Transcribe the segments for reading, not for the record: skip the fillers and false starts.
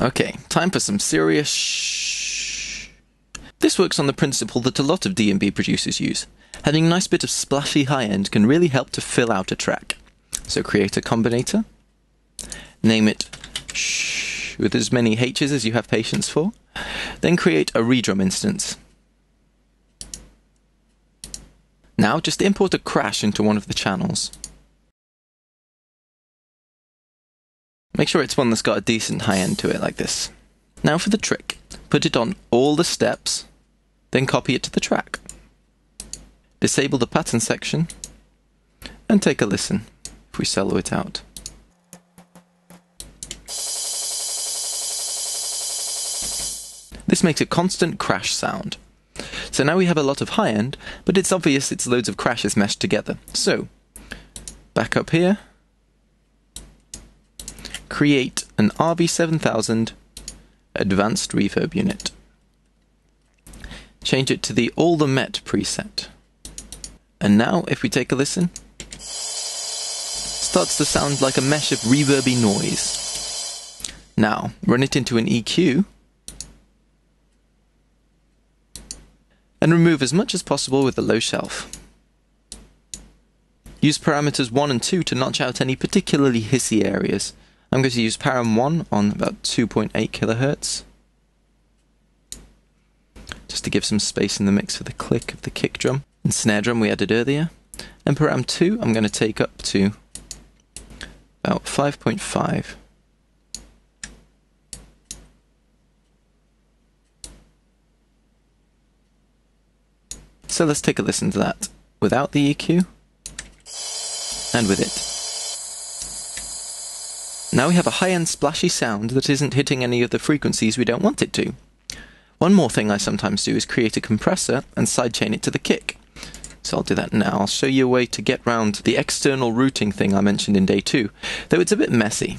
Okay, time for some serious shh. This works on the principle that a lot of DnB producers use. Having a nice bit of splashy high end can really help to fill out a track. So create a combinator, name it shh with as many H's as you have patience for, then create a redrum instance. Now just import a crash into one of the channels. Make sure it's one that's got a decent high end to it like this. Now for the trick. Put it on all the steps, then copy it to the track. Disable the pattern section, and take a listen if we solo it out. This makes a constant crash sound. So now we have a lot of high end, but it's obvious it's loads of crashes meshed together. So, back up here, create an RV7000 advanced reverb unit. Change it to the All the Met preset. And now, if we take a listen, starts to sound like a mesh of reverby noise. Now, run it into an EQ, and remove as much as possible with the low shelf. Use parameters 1 and 2 to notch out any particularly hissy areas. I'm going to use param 1 on about 2.8 kHz, just to give some space in the mix for the click of the kick drum and snare drum we added earlier. And param 2 I'm going to take up to about 5.5. So let's take a listen to that without the EQ and with it. Now we have a high-end splashy sound that isn't hitting any of the frequencies we don't want it to. One more thing I sometimes do is create a compressor and sidechain it to the kick. So I'll do that now. I'll show you a way to get round the external routing thing I mentioned in day 2, though it's a bit messy.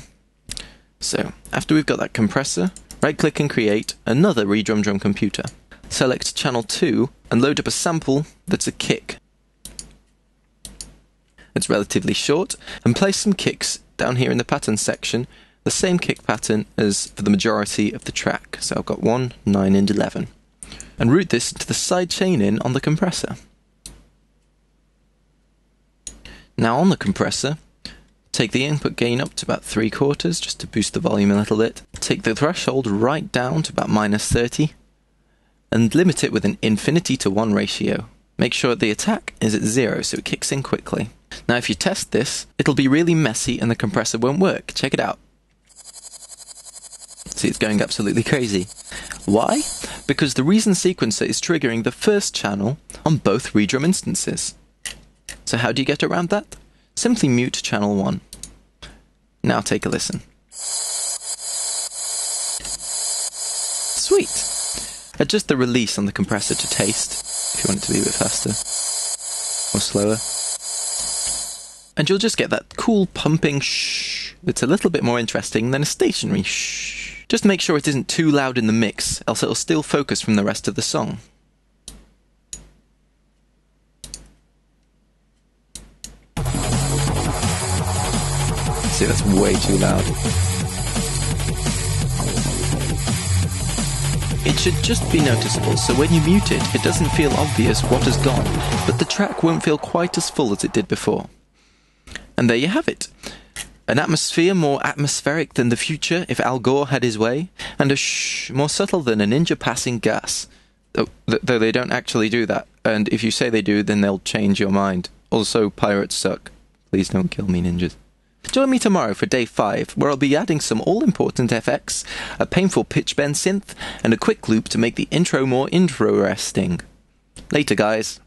So, after we've got that compressor, right-click and create another redrum drum computer. Select channel 2 and load up a sample that's a kick. It's relatively short, and place some kicks down here in the pattern section, the same kick pattern as for the majority of the track. So I've got 1, 9 and 11. And route this into the side chain in on the compressor. Now on the compressor, take the input gain up to about 3/4 just to boost the volume a little bit. Take the threshold right down to about -30. And limit it with an infinity to 1 ratio. Make sure the attack is at 0 so it kicks in quickly. Now if you test this, it'll be really messy and the compressor won't work. Check it out. See, it's going absolutely crazy. Why? Because the reason sequencer is triggering the first channel on both redrum instances. So how do you get around that? Simply mute channel 1. Now take a listen. Sweet! Adjust the release on the compressor to taste, if you want it to be a bit faster, or slower. And you'll just get that cool pumping shh that's a little bit more interesting than a stationary shh. Just make sure it isn't too loud in the mix, else it'll steal focus from the rest of the song. See, that's way too loud. It should just be noticeable, so when you mute it, it doesn't feel obvious what has gone, but the track won't feel quite as full as it did before. And there you have it. An atmosphere more atmospheric than the future if Al Gore had his way, and a shh more subtle than a ninja passing gas. Though they don't actually do that, and if you say they do, then they'll change your mind. Also, pirates suck. Please don't kill me, ninjas. Join me tomorrow for day 5, where I'll be adding some all-important FX, a painful pitch bend synth, and a quick loop to make the intro more interesting. Later, guys.